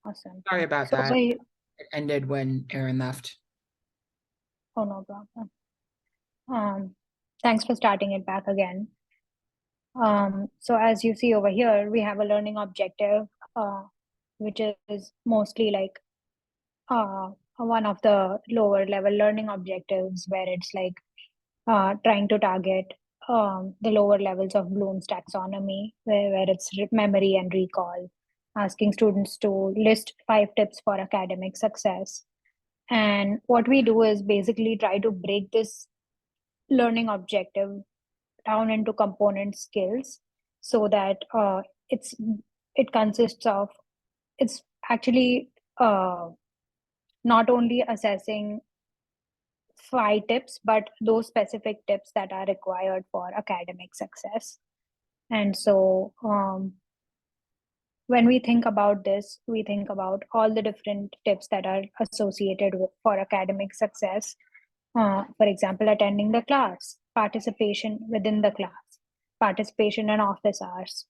Awesome. Sorry about So that. over It ended when Aaron left. oh, no problem. Thanks for starting it back again. So as you see over here, we have a learning objective, which is mostly like one of the lower level learning objectives where it's like trying to target the lower levels of Bloom's taxonomy, where it's memory and recall, asking students to list 5 tips for academic success. And what we do is basically try to break this learning objective down into component skills so that it's it consists of it's actually not assessing 5 tips but those specific tips that are required for academic success. And so when we think about this, we think about all the different tips that are associated with for academic success. For example, attending the class, participation within the class, participation in office hours,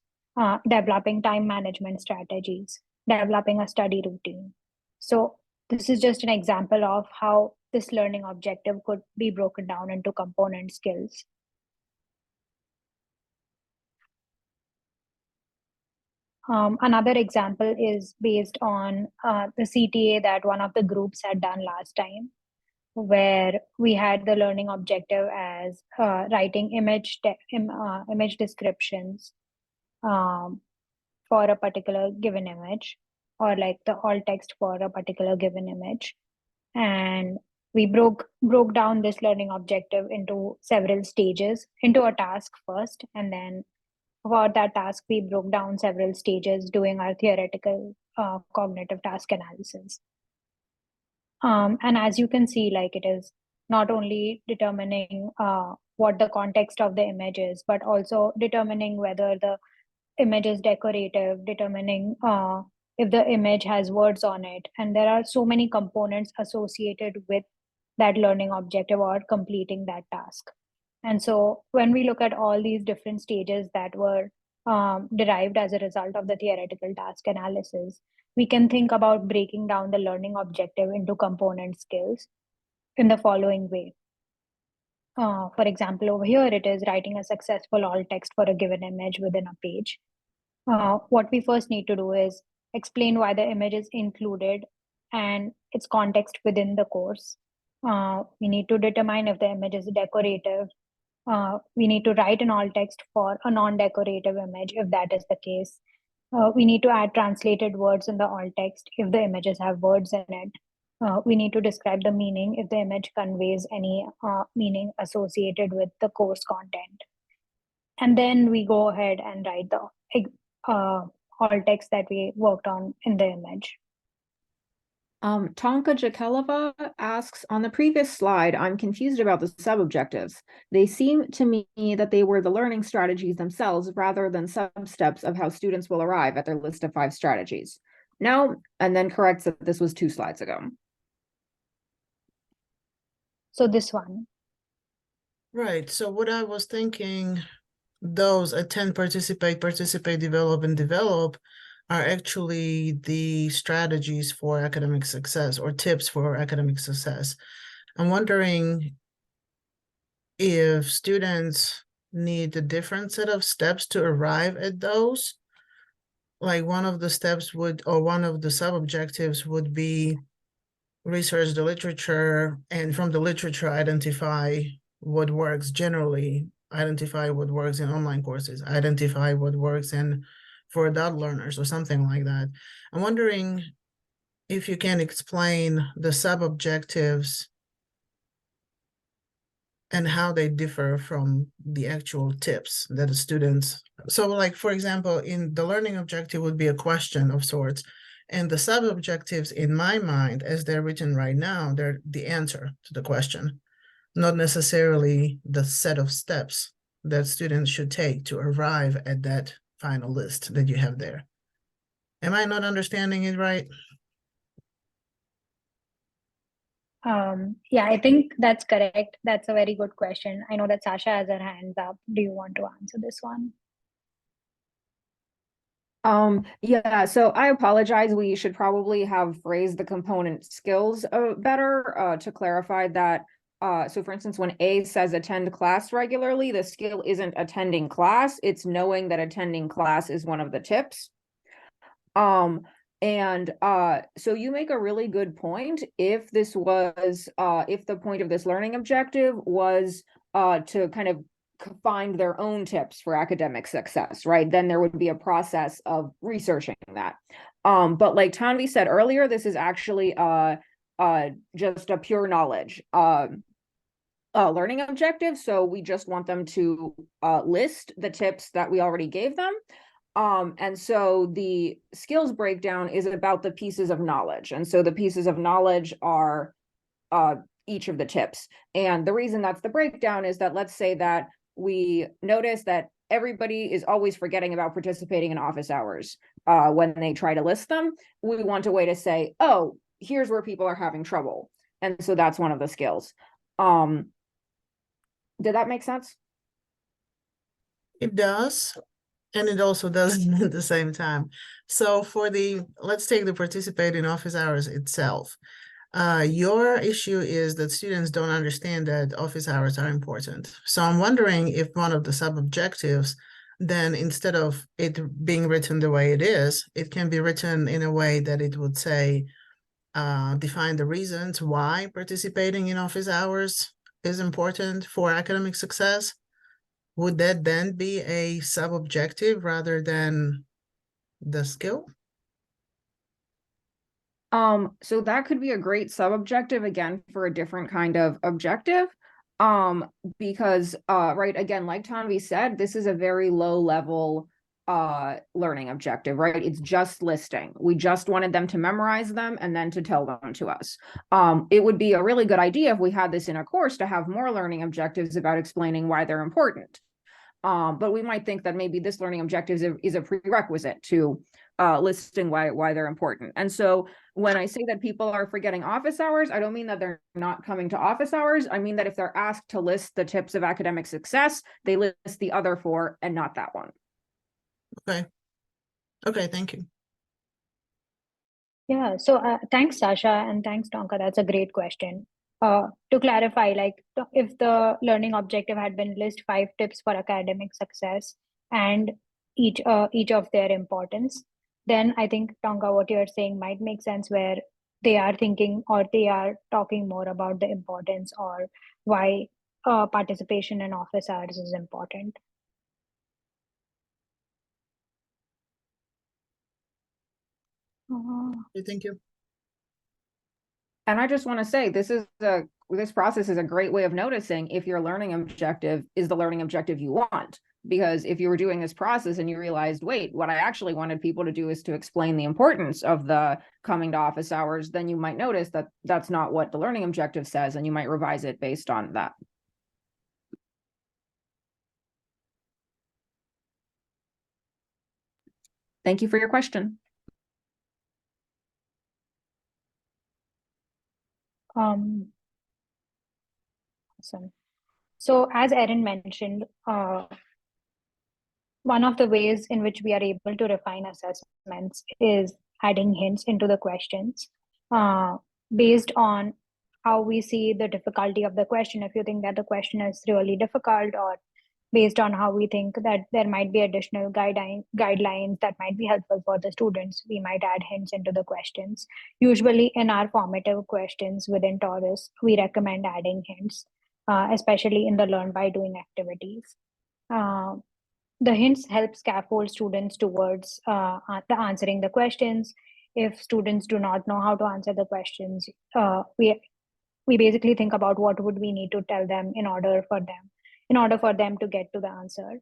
developing time management strategies, developing a study routine. So this is just an example of how this learning objective could be broken down into component skills. Another example is based on the CTA that one of the groups had done last time, where we had the learning objective as writing image descriptions um, for a particular given image, or like the alt text for a particular given image. And we broke down this learning objective into several stages, into a task first, and then for that task we broke down several stages doing our theoretical cognitive task analysis. And as you can see, like it is not only determining what the context of the image is, but also determining whether the image is decorative, determining if the image has words on it. And there are so many components associated with that learning objective or completing that task. And so when we look at all these different stages that were derived as a result of the theoretical task analysis, we can think about breaking down the learning objective into component skills in the following way. For example, over here it is writing a successful alt text for a given image within a page. What we first need to do is explain why the image is included and its context within the course. We need to determine if the image is decorative. We need to write an alt text for a non-decorative image if that is the case. We need to add translated words in the alt text if the images have words in it. We need to describe the meaning if the image conveys any meaning associated with the course content. And then we go ahead and write the alt text that we worked on in the image. Tonka Jakelova asks, on the previous slide, I'm confused about the sub-objectives. They seem to me that they were the learning strategies themselves rather than sub-steps of how students will arrive at their list of 5 strategies. No, and then corrects that this was 2 slides ago. So this one. Right. So what I was thinking, those attend, participate, develop, and develop are actually the strategies for academic success or tips for academic success. I'm wondering if students need a different set of steps to arrive at those. Like one of the steps would, or one of the sub-objectives would be research the literature, and from the literature identify what works generally, identify what works in online courses, identify what works in for adult learners or something like that. I'm wondering if you can explain the sub-objectives and how they differ from the actual tips that the students. So like, for example, in the learning objective would be a question of sorts, and the sub-objectives in my mind, as they're written right now, they're the answer to the question, not necessarily the set of steps that students should take to arrive at that final list that you have there. Am I not understanding it right? Yeah, I think that's correct. That's a very good question. I know that Sasha has her hands up. Do you want to answer this one? Yeah, so I apologize. We should probably have phrased the component skills better to clarify that. So for instance, when A says attend class regularly, the skill isn't attending class, it's knowing that attending class is one of the tips. So you make a really good point. If this was if the point of this learning objective was to kind of find their own tips for academic success, right? Then there would be a process of researching that. But like Tanvi said earlier, this is actually just a pure knowledge learning objective. So we just want them to list the tips that we already gave them. And so the skills breakdown is about the pieces of knowledge. And so the pieces of knowledge are each of the tips. And the reason that's the breakdown is that let's say that we notice that everybody is always forgetting about participating in office hours when they try to list them. We want a way to say, oh, here's where people are having trouble. And so that's one of the skills. Did that make sense? It does. And it also doesn't at the same time. So let's take the participate in office hours itself. Your issue is that students don't understand that office hours are important. So I'm wondering if one of the sub-objectives, then instead of it being written the way it is, it can be written in a way that it would say, define the reasons why participating in office hours is important for academic success. Would that then be a sub-objective rather than the skill? So that could be a great sub-objective again for a different kind of objective. Because right, again, like Tanvi said, this is a very low level learning objective, right? It's just listing. We just wanted them to memorize them and then to tell them to us. It would be a really good idea if we had this in a course to have more learning objectives about explaining why they're important. But we might think that maybe this learning objective is a prerequisite to listing why they're important. And so when I say that people are forgetting office hours, I don't mean that they're not coming to office hours. I mean that if they're asked to list the tips of academic success, they list the other four and not that one. Okay, thank you. Yeah, so thanks, Sasha, and thanks, Tonka. That's a great question. To clarify, like if the learning objective had been list 5 tips for academic success and each of their importance, then I think, Tonka, what you're saying might make sense, where they are thinking or they are talking more about the importance or why participation in office hours is important. Thank you. And I just want to say, this process is a great way of noticing if your learning objective is the learning objective you want. Because if you were doing this process and you realized, wait, what I actually wanted people to do is to explain the importance of the coming to office hours, then you might notice that that's not what the learning objective says, and you might revise it based on that. Thank you for your question. Awesome. So as Erin mentioned, one of the ways in which we are able to refine assessments is adding hints into the questions based on how we see the difficulty of the question. If you think that the question is really difficult, or based on how we think that there might be additional guidelines that might be helpful for the students, we might add hints into the questions. Usually in our formative questions within Taurus, we recommend adding hints, especially in the learn by doing activities. The hints help scaffold students towards the answering the questions. If students do not know how to answer the questions, we basically think about what would we need to tell them in order for them to get to the answer.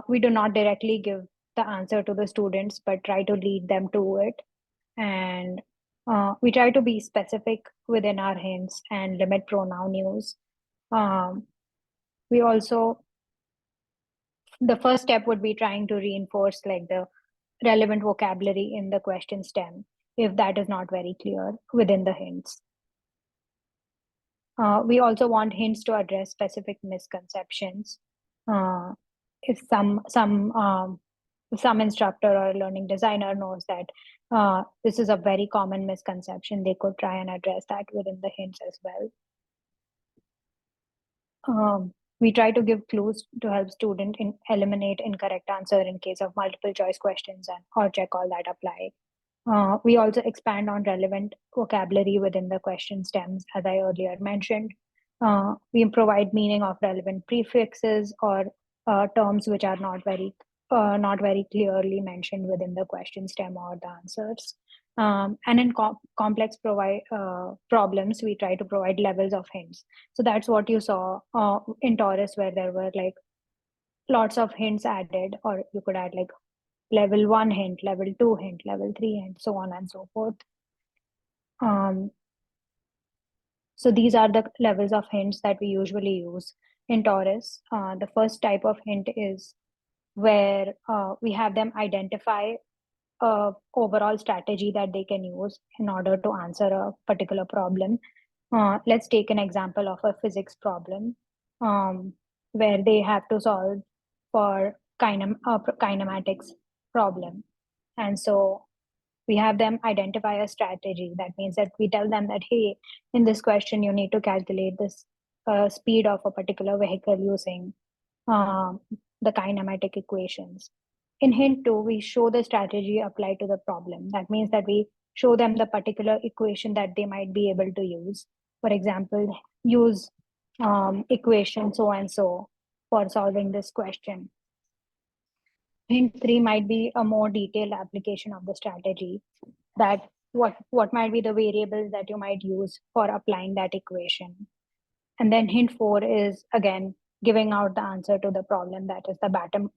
We do not directly give the answer to the students, but try to lead them to it. And we try to be specific within our hints and limit pronoun use. We also, the first step would be trying to reinforce like the relevant vocabulary in the question stem, if that is not very clear within the hints. We also want hints to address specific misconceptions. If some some instructor or learning designer knows that this is a very common misconception, they could try and address that within the hints as well. We try to give clues to help student eliminate incorrect answer in case of multiple choice questions or check all that apply. We also expand on relevant vocabulary within the question stems, as I earlier mentioned. We provide meaning of relevant prefixes or terms which are not very clearly mentioned within the question stem or the answers. And in complex problems, we try to provide levels of hints. So that's what you saw in Taurus, where there were like lots of hints added, or you could add like level 1 hint, level 2 hint, level 3 hint, so on and so forth. So these are the levels of hints that we usually use in Taurus. The first type of hint is where we have them identify a overall strategy that they can use in order to answer a particular problem. Let's take an example of a physics problem where they have to solve for kinematics problem. And so we have them identify a strategy. That means that we tell them that, hey, in this question, you need to calculate this speed of a particular vehicle using the kinematic equations. In hint 2, we show the strategy applied to the problem. That means that we show them the particular equation that they might be able to use. For example, use equation so and so for solving this question. Hint 3 might be a more detailed application of the strategy, that what might be the variables that you might use for applying that equation. And then hint 4 is again giving out the answer to the problem, that is the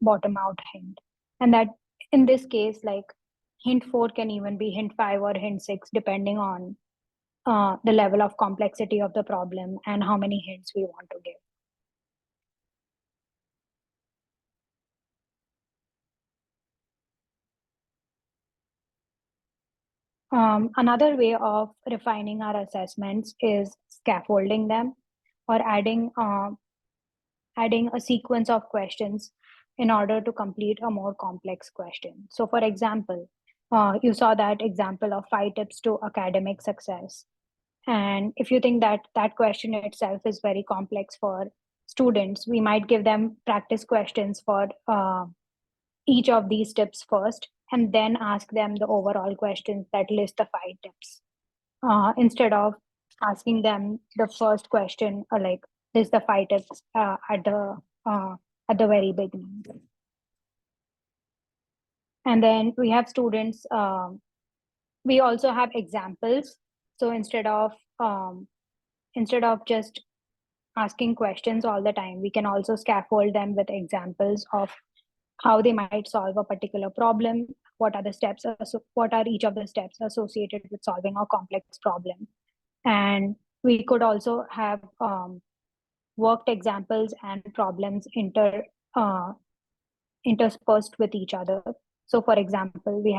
bottom out hint. And that in this case, like hint 4 can even be hint 5 or hint 6, depending on the level of complexity of the problem and how many hints we want to give. Another way of refining our assessments is scaffolding them, or adding a sequence of questions in order to complete a more complex question. So for example, you saw that example of 5 tips to academic success. And if you think that that question itself is very complex for students, we might give them practice questions for each of these tips first, and then ask them the overall questions that list the 5 tips. Instead of asking them the first question, or like list the 5 tips at the very beginning. And then we have students, we also have examples. So instead of just asking questions all the time, we can also scaffold them with examples of how they might solve a particular problem, what are each of the steps associated with solving a complex problem. And we could also have worked examples and problems interspersed with each other. So for example, we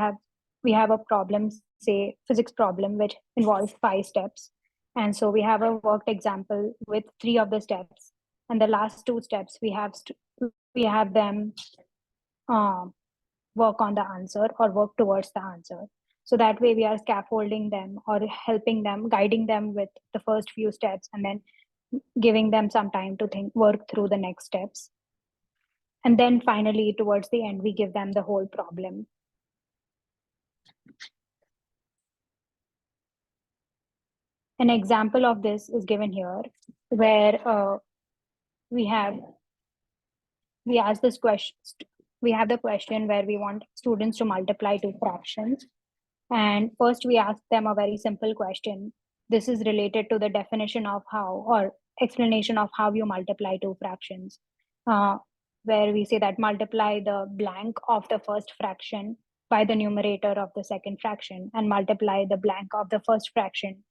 have a problem, say physics problem, which involves 5 steps. And so we have a worked example with 3 of the steps. And the last 2 steps, we have them work on the answer or work towards the answer. So that way we are scaffolding them or helping them, guiding them with the first few steps, and then giving them some time to work through the next steps. And then finally, towards the end, we give them the whole problem. An example of this is given here, where we have the question where we want students to multiply 2 fractions. And first we ask them a very simple question. This is related to the definition of how, or explanation of how you multiply 2 fractions, where we say that multiply the blank of the first fraction by the numerator of the second fraction, and multiply the blank of the first fraction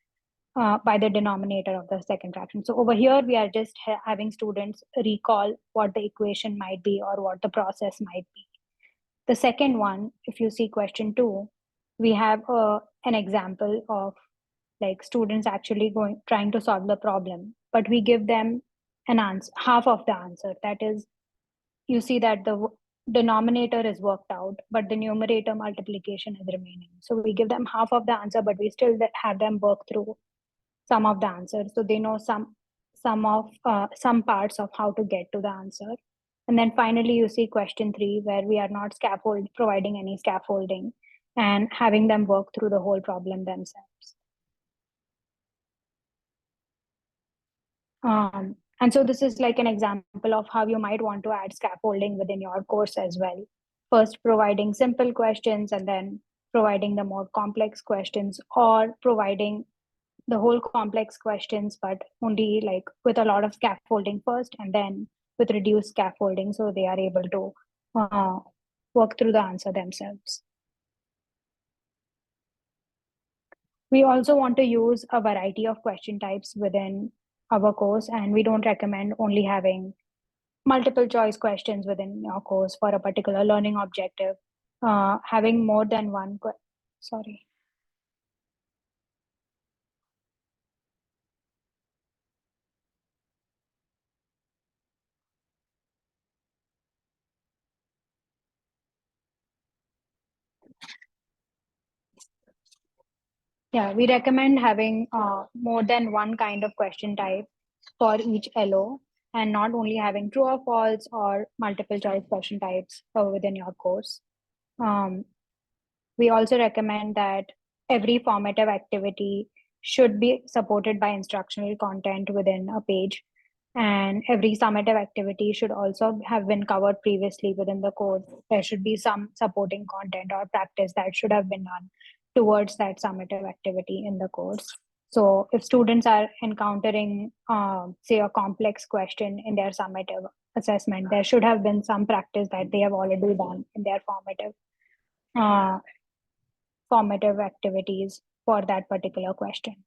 by the denominator of the second fraction. So over here, we are just having students recall what the equation might be or what the process might be. The second one, if you see question 2, we have an example of like students actually trying to solve the problem, but we give them an answer, half of the answer. That is, you see that denominator is worked out, but the numerator multiplication is remaining. So we give them half of the answer, but we still have them work through some of the answers, so they know some parts of how to get to the answer. And then finally, you see question 3, where we are not providing any scaffolding and having them work through the whole problem themselves. And so this is like an example of how you might want to add scaffolding within your course as well. First, providing simple questions, and then providing the more complex questions, or providing the whole complex questions, but only like with a lot of scaffolding first, and then with reduced scaffolding, so they are able to work through the answer themselves. We also want to use a variety of question types within our course, and we don't recommend only having multiple choice questions within your course for a particular learning objective. Having more than one, sorry. Yeah, we recommend having more than one kind of question type for each LO, and not only having true or false or multiple choice question types within your course. We also recommend that every formative activity should be supported by instructional content within a page, and every summative activity should also have been covered previously within the course. There should be some supporting content or practice that should have been done towards that summative activity in the course. So if students are encountering, say, a complex question in their summative assessment, there should have been some practice that they have already done in their formative activities for that particular question.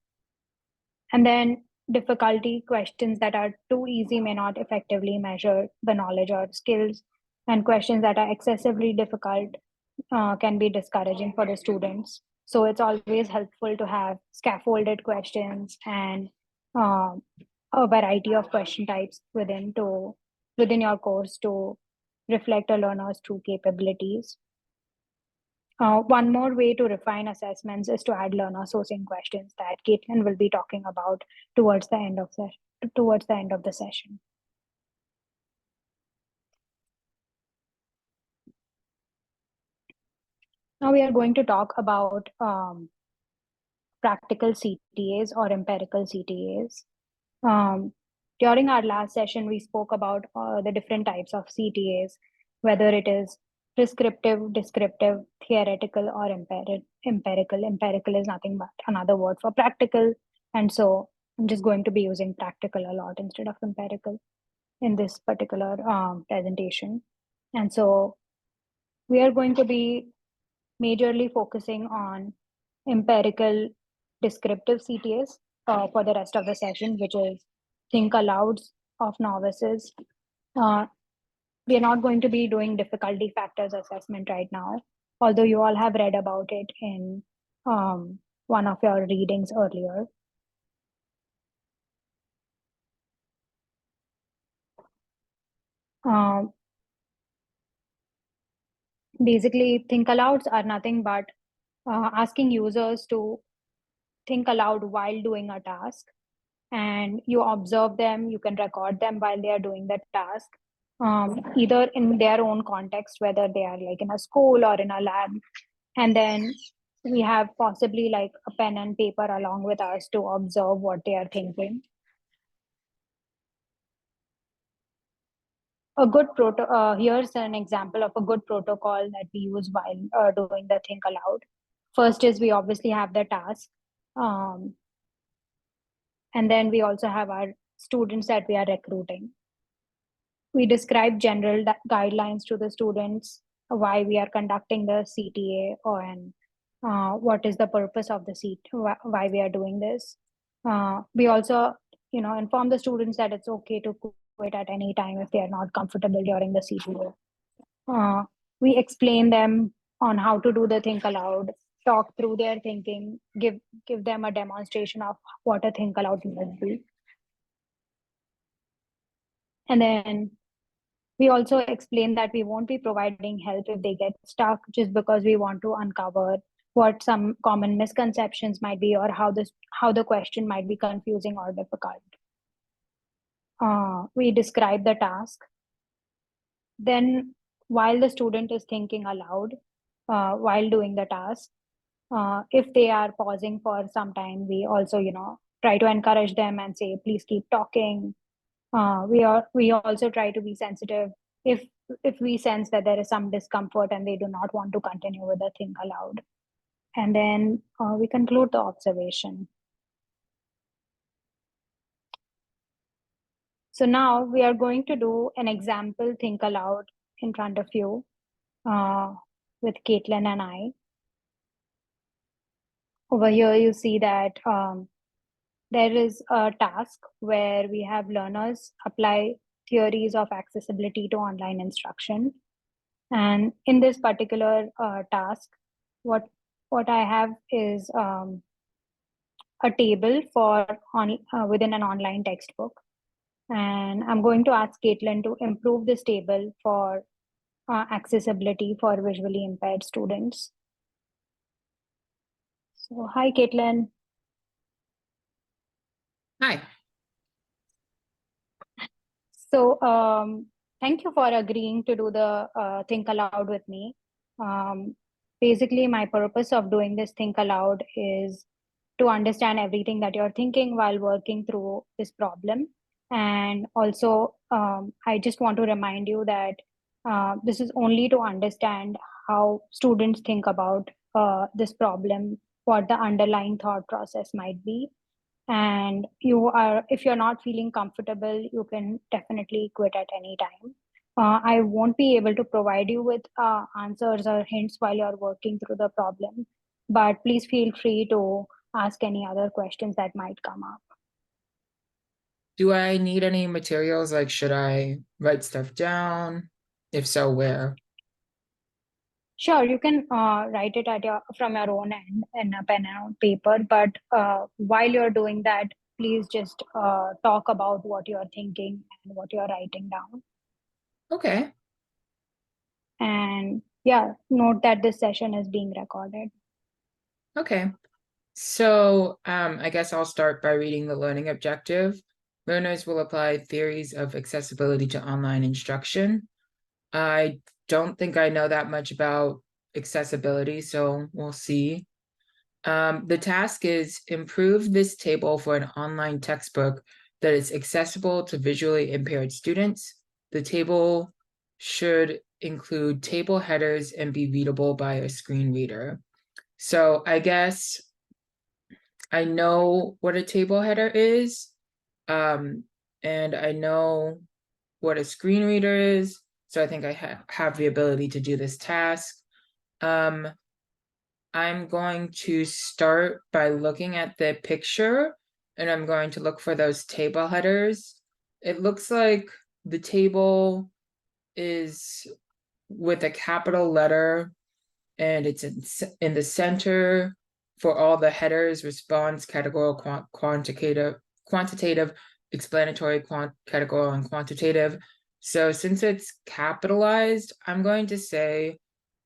And then difficulty questions that are too easy may not effectively measure the knowledge or skills, and questions that are excessively difficult can be discouraging for the students. So it's always helpful to have scaffolded questions and a variety of question types within your course to reflect a learner's true capabilities. One more way to refine assessments is to add learner sourcing questions that Caitlin will be talking about towards the end of the session. Now we are going to talk about practical CTAs or empirical CTAs. During our last session, we spoke about the different types of CTAs, whether it is prescriptive, descriptive, theoretical, or empirical. Empirical is nothing but another word for practical. And so I'm just going to be using practical a lot instead of empirical in this particular presentation. And so we are going to be majorly focusing on empirical descriptive CTAs for the rest of the session, which is think alouds of novices. We are not going to be doing difficulty factors assessment right now, although you all have read about it in one of your readings earlier. Basically, think alouds are nothing but asking users to think aloud while doing a task, and you observe them, you can record them while they are doing the task, either in their own context, whether they are like in a school or in a lab. And then we have possibly like a pen and paper along with us to observe what they are thinking. Here's an example of a good protocol that we use while doing the think aloud. First is we obviously have the task. And then we also have our students that we are recruiting. We describe general guidelines to the students, why we are conducting the CTA, and what is the purpose of the CTA, why we are doing this. We also, inform the students that it's okay to quit at any time if they are not comfortable during the CTA. We explain them on how to do the think aloud, talk through their thinking, give them a demonstration of what a think aloud must be. And then We also explain that we won't be providing help if they get stuck, just because we want to uncover what some common misconceptions might be, or how the question might be confusing or difficult. We describe the task. Then, while the student is thinking aloud while doing the task, if they are pausing for some time, we also, try to encourage them and say, please keep talking. We also try to be sensitive if we sense that there is some discomfort and they do not want to continue with the think aloud. And then we conclude the observation. So now we are going to do an example think aloud in front of you with Caitlin and I. Over here, you see that there is a task where we have learners apply theories of accessibility to online instruction. And in this particular task, what I have is a table for within an online textbook. And I'm going to ask Caitlin to improve this table for accessibility for visually impaired students. So, hi, Caitlin. Hi. So, thank you for agreeing to do the Think Aloud with me. Basically, my purpose of doing this Think Aloud is to understand everything that you're thinking while working through this problem. And also, I just want to remind you that this is only to understand how students think about this problem, what the underlying thought process might be. And if you're not feeling comfortable, you can definitely quit at any time. I won't be able to provide you with answers or hints while you're working through the problem, but please feel free to ask any other questions that might come up. Do I need any materials? Like, should I write stuff down? If so, where? Sure, you can write it from your own end in a pen and paper, but while you're doing that, please just talk about what you're thinking and what you're writing down. Okay. And yeah, note that this session is being recorded. Okay. So I guess I'll start by reading the learning objective. Learners will apply theories of accessibility to online instruction. I don't think I know that much about accessibility, so we'll see. The task is improve this table for an online textbook that is accessible to visually impaired students. The table should include table headers and be readable by a screen reader. So I guess I know what a table header is, and I know what a screen reader is. So I think I have the ability to do this task. I'm going to start by looking at the picture, and I'm going to look for those table headers. It looks like the table is with a capital letter, and it's in the center for all the headers: response, categorical, quantitative, explanatory, categorical, and quantitative. So since it's capitalized, I'm going to say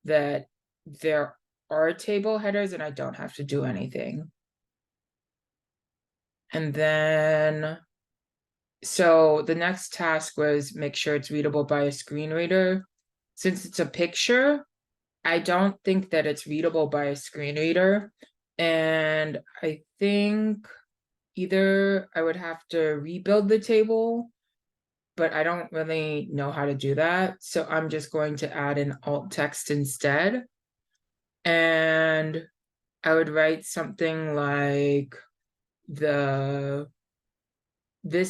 that there are table headers and I don't have to do anything. And then, so the next task was make sure it's readable by a screen reader. Since it's a picture, I don't think that it's readable by a screen reader. And I think either I would have to rebuild the table, but I don't really know how to do that. So I'm just going to add an alt text instead. And I would write something like this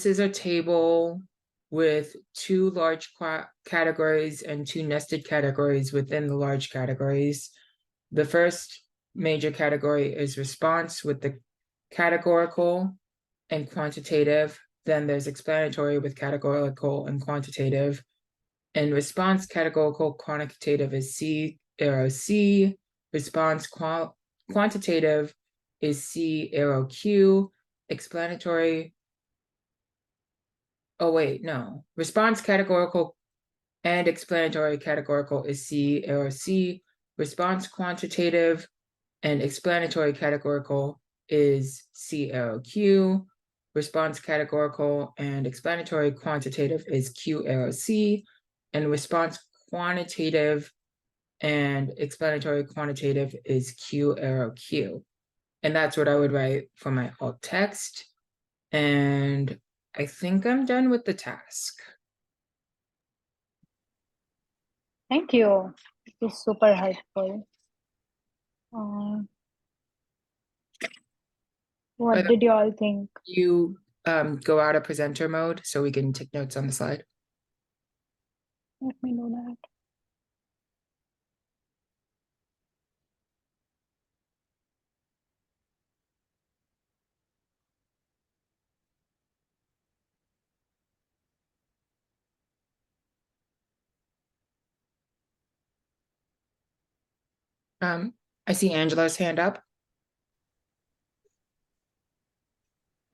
is a table with two large categories and two nested categories within the large categories. The first major category is response with the categorical and quantitative. Then there's explanatory with categorical and quantitative. And response, categorical, quantitative is C, arrow C. Response, quantitative is C, arrow Q. Explanatory, oh wait, no. Response, categorical, and explanatory categorical is C arrow C. Response quantitative and explanatory categorical is C arrow Q. Response categorical and explanatory quantitative is Q arrow C. And response quantitative and explanatory quantitative is Q arrow Q. And that's what I would write for my alt text. And I think I'm done with the task. Thank you. This is super helpful. What did you all think? You go out of presenter mode so we can take notes on the slide. Let me know that. I see Angela's hand up.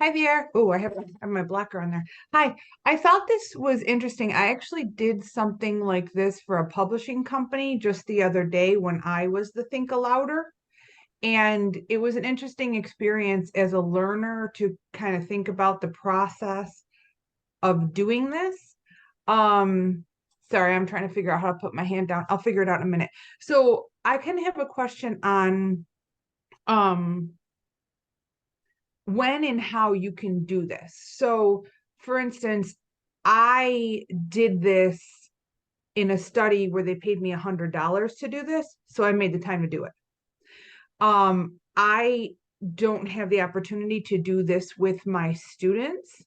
Hi there. Oh, I have my blocker on there. Hi. I thought this was interesting. I actually did something like this for a publishing company just the other day when I was the Think Alouder. And it was an interesting experience as a learner to kind of think about the process of doing this. Sorry, I'm trying to figure out how to put my hand down. I'll figure it out in a minute. So I kind of have a question on when and how you can do this. So for instance, I did this in a study where they paid me $100 to do this. So I made the time to do it. I don't have the opportunity to do this with my students.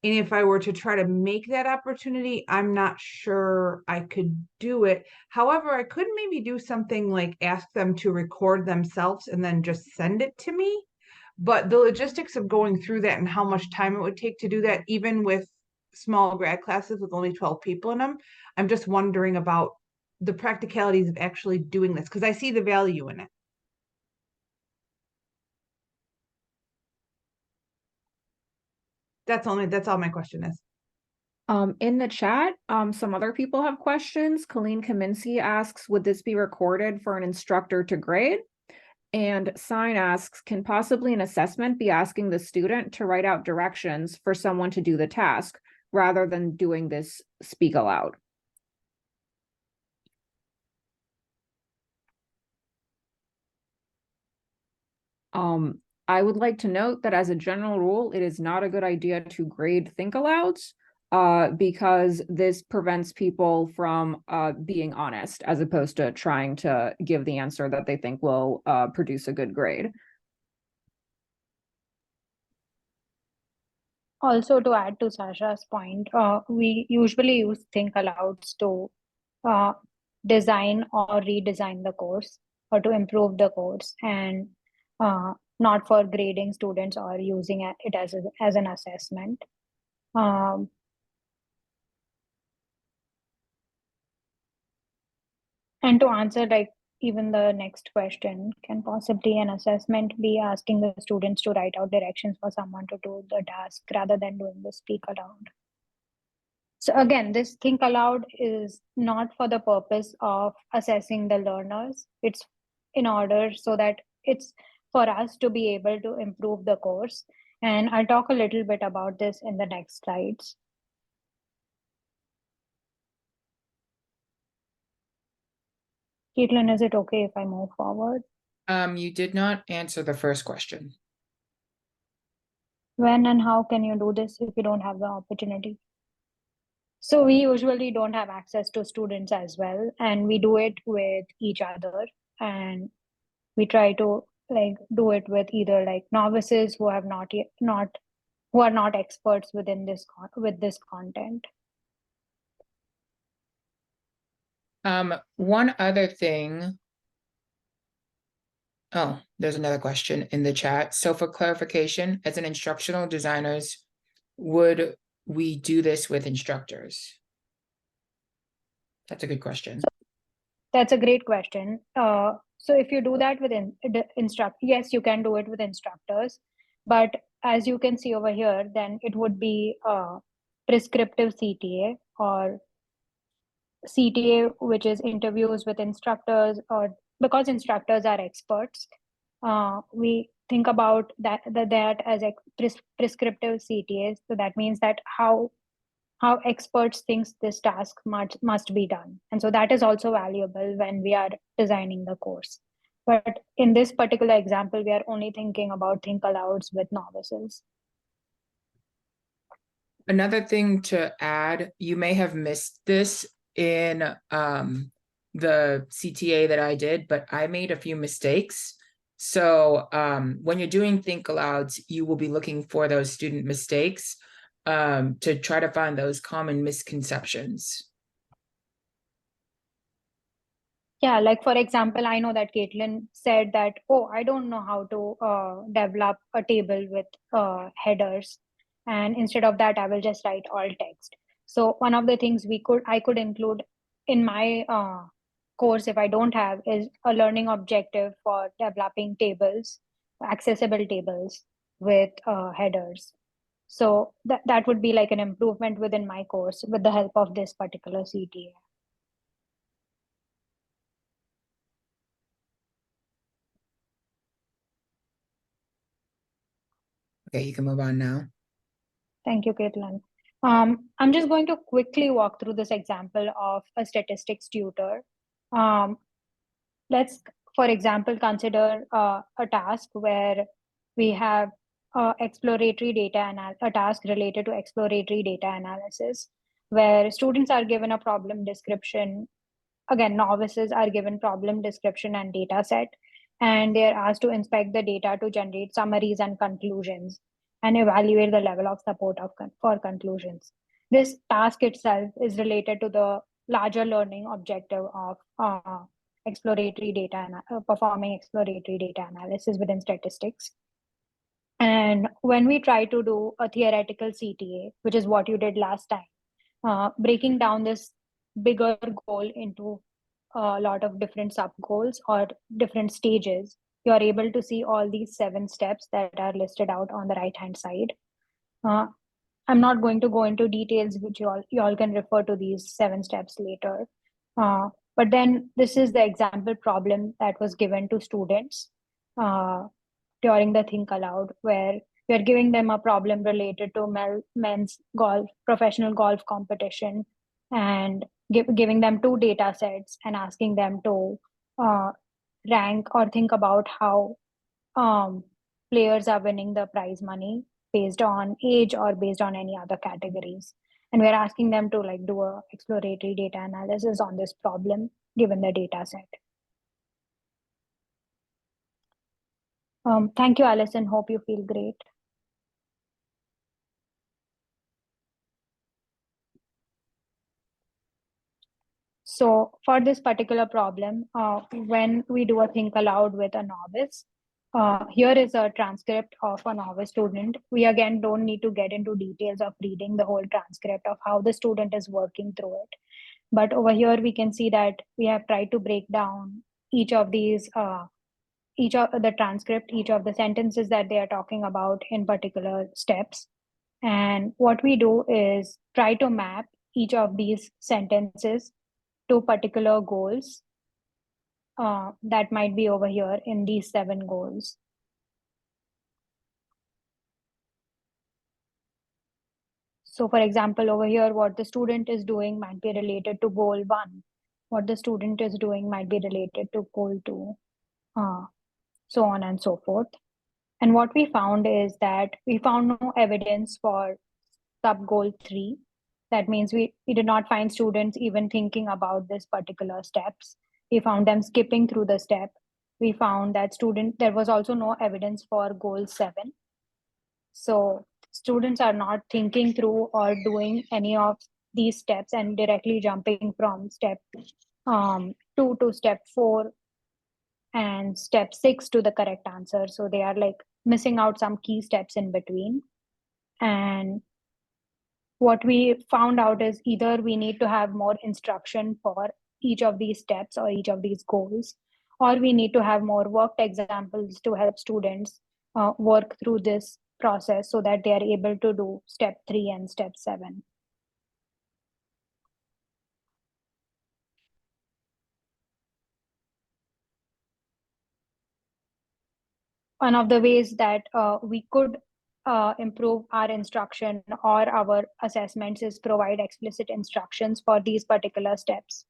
And if I were to try to make that opportunity, I'm not sure I could do it. However, I could maybe do something like ask them to record themselves and then just send it to me. But the logistics of going through that and how much time it would take to do that, even with small grad classes with only 12 people in them, I'm just wondering about the practicalities of actually doing this because I see the value in it. That's all my question is. In the chat, some other people have questions. Colleen Kaminsky asks, would this be recorded for an instructor to grade? And Sign asks, can possibly an assessment be asking the student to write out directions for someone to do the task rather than doing this speak aloud? I would like to note that as a general rule, it is not a good idea to grade think alouds because this prevents people from being honest as opposed to trying to give the answer that they think will produce a good grade. Also, to add to Sasha's point, we usually use think alouds to design or redesign the course or to improve the course, and not for grading students or using it as an assessment. And to answer like even the next question, can possibly an assessment be asking the students to write out directions for someone to do the task rather than doing the speak aloud? So again, this think aloud is not for the purpose of assessing the learners. It's in order so that it's for us to be able to improve the course. And I'll talk a little bit about this in the next slides. Caitlin, is it okay if I move forward? You did not answer the first question. When and how can you do this if you don't have the opportunity? So we usually don't have access to students as well, and we do it with each other, and we try to like do it with either like novices who have who are not experts within this content. One other thing. Oh, there's another question in the chat. So for clarification, as an instructional designers, would we do this with instructors? That's a good question. That's a great question. So if you do that with yes, you can do it with instructors, but as you can see over here, then it would be prescriptive CTA or CTA, which is interviews with instructors, or because instructors are experts, we think about that as a prescriptive CTAs. So that means that how experts thinks this task must be done, and so that is also valuable when we are designing the course. But in this particular example, we are only thinking about think alouds with novices. Another thing to add, you may have missed this in the CTA that I did, but I made a few mistakes. So when you're doing think alouds, you will be looking for those student mistakes to try to find those common misconceptions. Yeah, like for example, I know that Caitlin said that, oh, I don't know how to develop a table with headers. And instead of that, I will just write all text. So one of the things I could include in my course, if I don't have, is a learning objective for developing tables, accessible tables with headers. So that would be like an improvement within my course with the help of this particular CTA. Okay, you can move on now. Thank you, Caitlin. I'm just going to quickly walk through this example of a statistics tutor. Let's, for example, consider a task where we have exploratory data a task related to exploratory data analysis, where students are given a problem description. Again, novices are given problem description and data set, and they're asked to inspect the data to generate summaries and conclusions and evaluate the level of support for conclusions. This task itself is related to the larger learning objective of exploratory data and performing exploratory data analysis within statistics. And when we try to do a theoretical CTA, which is what you did last time, breaking down this bigger goal into a lot of different sub goals or different stages, you are able to see all these 7 steps that are listed out on the right hand side. I'm not going to go into details, which you all can refer to these 7 steps later. But then this is the example problem that was given to students during the Think Aloud, where we are giving them a problem related to men's golf, professional golf competition, and giving them 2 data sets and asking them to rank or think about how players are winning the prize money based on age or based on any other categories. And we're asking them to like do a exploratory data analysis on this problem given the data set. Thank you, Alison. Hope you feel great. So for this particular problem, when we do a think aloud with a novice, here is a transcript of a novice student. We again don't need to get into details of reading the whole transcript of how the student is working through it. But over here, we can see that we have tried to break down each of these, each of the transcript, each of the sentences that they are talking about in particular steps. And what we do is try to map each of these sentences to particular goals that might be over here in these 7 goals. So for example, over here, what the student is doing might be related to goal 1. What the student is doing might be related to goal 2, so on and so forth. And what we found is that we found no evidence for sub goal 3. That means we did not find students even thinking about this particular steps. We found them skipping through the step. We found that there was also no evidence for goal 7. So students are not thinking through or doing any of these steps and directly jumping from step 2 to step 4 and step 6 to the correct answer. So they are like missing out some key steps in between. And what we found out is either we need to have more instruction for each of these steps or each of these goals, or we need to have more worked examples to help students work through this process so that they are able to do step 3 and step 7. one of the ways that we could improve our instruction or our assessments is provide explicit instructions for these particular steps.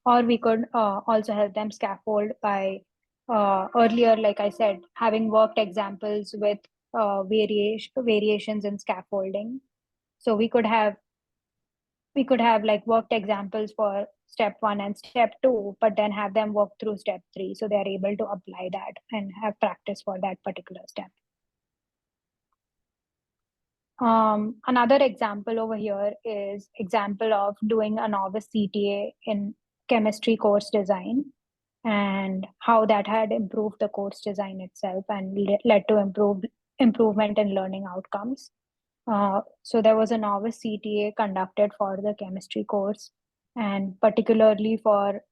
Or we could also help them scaffold by earlier, like I said, having worked examples with variations in scaffolding. So we could have like worked examples for step 1 and step 2, but then have them work through step 3 so they are able to apply that and have practice for that particular step. Another example over here is example of doing a novice CTA in chemistry course design and how that had improved the course design itself and led to improvement in learning outcomes. So there was a novice CTA conducted for the chemistry course, and particularly for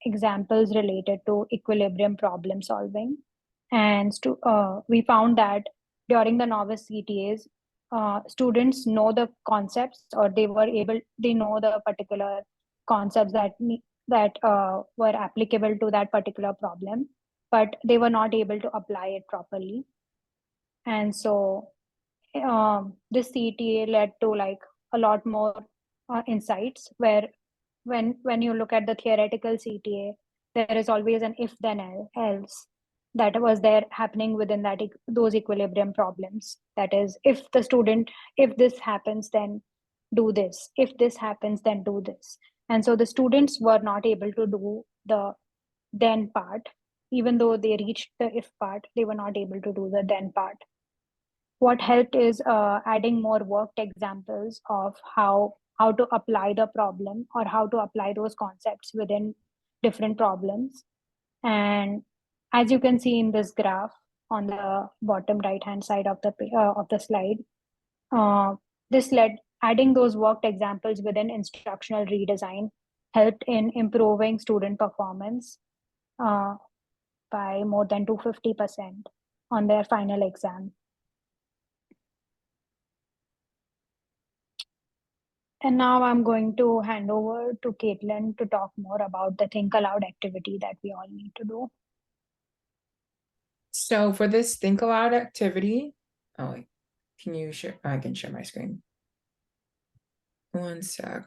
examples related to equilibrium problem solving. And we found that during the novice CTAs, students know the concepts, or they know the particular concepts that were applicable to that particular problem, but they were not able to apply it properly. And so this CTA led to like a lot more insights, where when you look at the theoretical CTA, there is always an if then else that was there happening within those equilibrium problems. That is, if this happens, then do this. If this happens, then do this. And so the students were not able to do the then part. Even though they reached the if part, they were not able to do the then part. What helped is adding more worked examples of how to apply the problem or how to apply those concepts within different problems. And as you can see in this graph on the bottom right hand side of the slide, this led adding those worked examples within instructional redesign helped in improving student performance by more than 250% on their final exam. And now I'm going to hand over to Caitlin to talk more about the Think Aloud activity that we all need to do. So for this Think Aloud activity, oh wait, can you share? I can share my screen. One sec.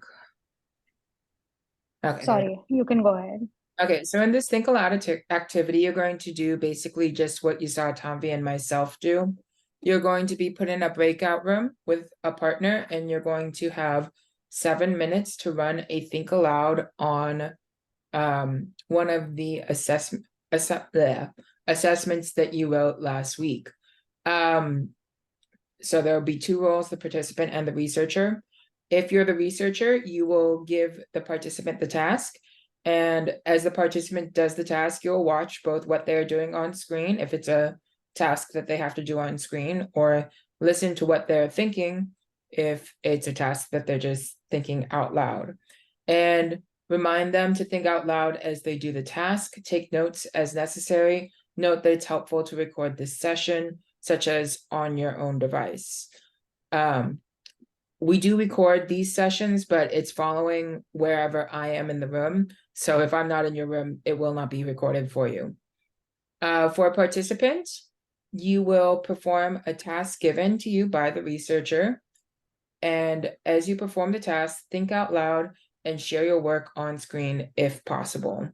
Okay. Sorry, you can go ahead. Okay, so in this Think Aloud activity, you're going to do basically just what you saw Tanvi and myself do. You're going to be put in a breakout room with a partner, and you're going to have 7 minutes to run a Think Aloud on one of the assessments that you wrote last week. So there will be 2 roles, the participant and the researcher. If you're the researcher, you will give the participant the task. And as the participant does the task, you'll watch both what they're doing on screen, if it's a task that they have to do on screen, or listen to what they're thinking, if it's a task that they're just thinking out loud. And remind them to think out loud as they do the task. Take notes as necessary. Note that it's helpful to record this session, such as on your own device. We do record these sessions, but it's following wherever I am in the room. So if I'm not in your room, it will not be recorded for you. For participants, you will perform a task given to you by the researcher. And as you perform the task, think out loud and share your work on screen if possible.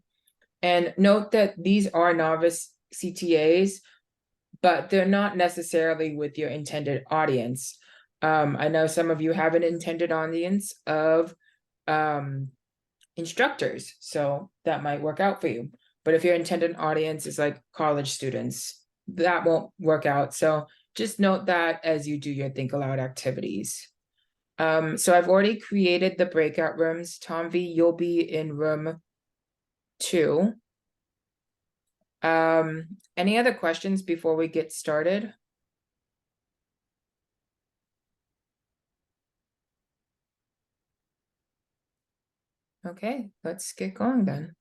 And note that these are novice CTAs, but they're not necessarily with your intended audience. I know some of you have an intended audience of instructors, so that might work out for you. But if your intended audience is like college students, that won't work out. So just note that as you do your Think Aloud activities. So I've already created the breakout rooms. Tanvi, you'll be in room 2. Any other questions before we get started? Okay, let's get going then.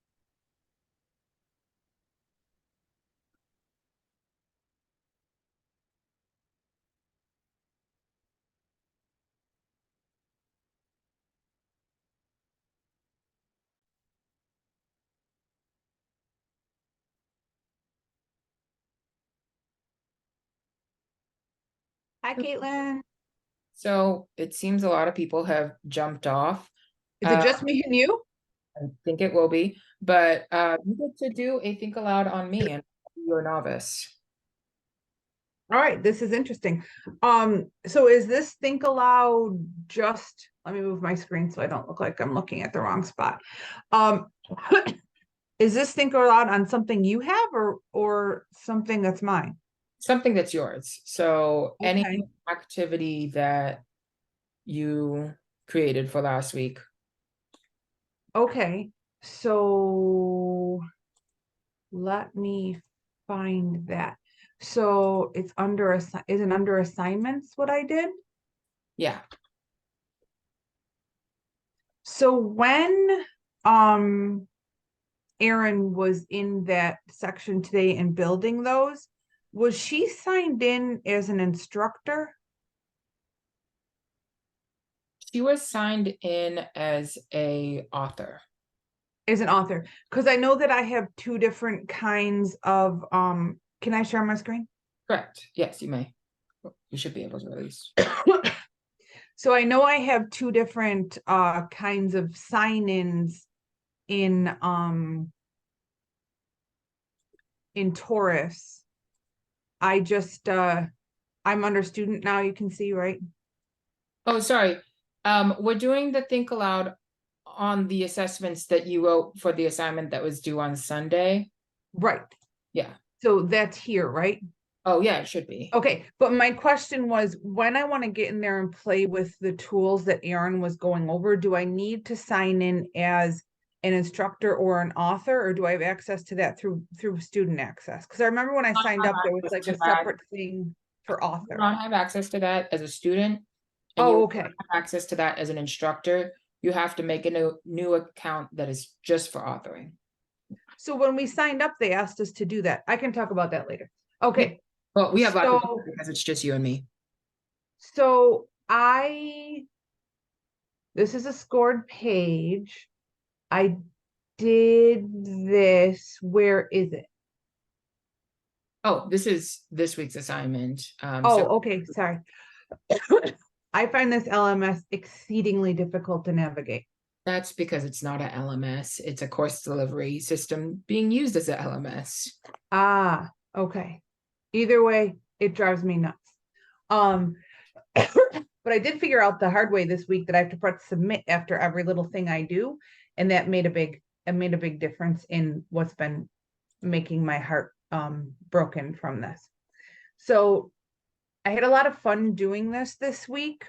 Hi, Caitlin. So it seems a lot of people have jumped off. Is it just me and you? I think it will be, but you get to do a think aloud on me, and you're a novice. All right, this is interesting. So is this think aloud just, let me move my screen so I don't look like I'm looking at the wrong spot. Um, is this think aloud on something you have or something that's mine? Something that's yours. So any Okay. activity that you created for last week. Okay, so let me find that. So it's under is it under assignments what I did? Yeah. So when Erin was in that section today and building those, was she signed in as an instructor? She was signed in as a author. As an author? Because I know that I have two different kinds of can I share my screen? Correct. Yes, you may. You should be able to at least. So I know I have two different kinds of sign-ins in Taurus. I just I'm under student now, you can see, right? Oh, sorry. We're doing the think aloud on the assessments that you wrote for the assignment that was due on Sunday. Right. Yeah. So that's here, right? Oh, yeah, it should be. Okay, but my question was, when I want to get in there and play with the tools that Erin was going over, do I need to sign in as an instructor or an author, or do I have access to that through student access? Because I remember when I signed up, there was like a separate thing for You author. don't have access to that as a student. And Oh, you okay. have access to that as an instructor. You have to make a new account that is just for authoring. So when we signed up, they asked us to do that. I can talk about that later. Okay. Well, we have lots of So- because it's just you and me. So this is a scored page. I did this. Where is it? Oh, this is this week's assignment. Oh, okay, sorry. I find this LMS exceedingly difficult to navigate. That's because it's not a LMS. It's a course delivery system being used as a LMS. Ah, okay. Either way, it drives me nuts. But I did figure out the hard way this week that I have to press submit after every little thing I do, and that made a big difference in what's been making my heart broken from this. So I had a lot of fun doing this week,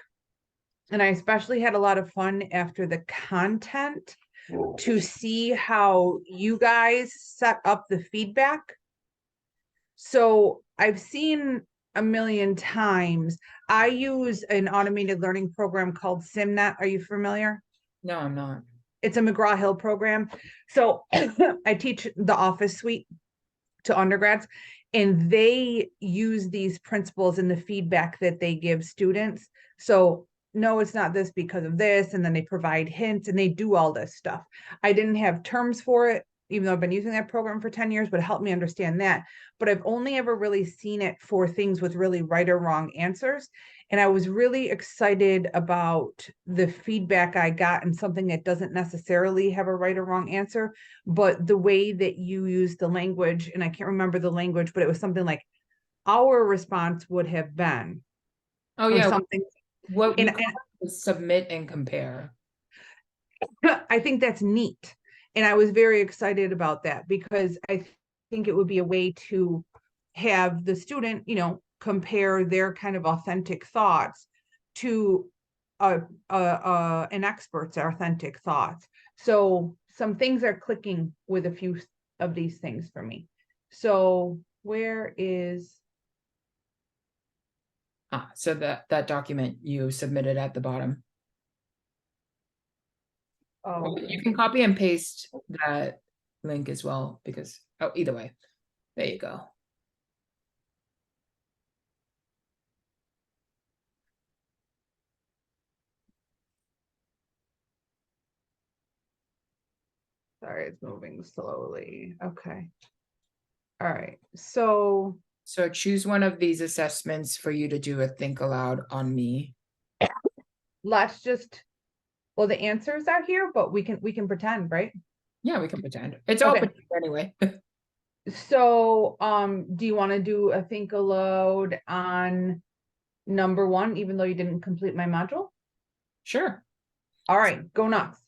and I especially had a lot of fun after the content to see how you guys set up the feedback. So I've seen a million times. I use an automated learning program called SimNet. Are you familiar? No, I'm not. It's a McGraw-Hill program. So I teach the Office suite to undergrads, and they use these principles in the feedback that they give students. So no, it's not this because of this, and then they provide hints and they do all this stuff. I didn't have terms for it, even though I've been using that program for 10 years, but it helped me understand that. But I've only ever really seen it for things with really right or wrong answers. And I was really excited about the feedback I got, and something that doesn't necessarily have a right or wrong answer, but the way that you use the language, and I can't remember the language, but it was something like our response would have been, Oh, or yeah. something. What you And- call it is submit and compare. I think that's neat. And I was very excited about that because I think it would be a way to have the student, compare their kind of authentic thoughts to an expert's authentic thoughts. So some things are clicking with a few of these things for me. So where is? So that document you submitted at the bottom. Oh, You can copy and paste that link as well because, oh, either way, there you go. sorry, it's moving slowly. Okay. All right. So So choose one of these assessments for you to do a think aloud on me. Let's just, well, the answers are here, but we can pretend, right? Yeah, we can pretend. It's all Okay. pretend anyway. So, do you want to do a think aloud on number 1, even though you didn't complete my module? Sure. All right, go nuts.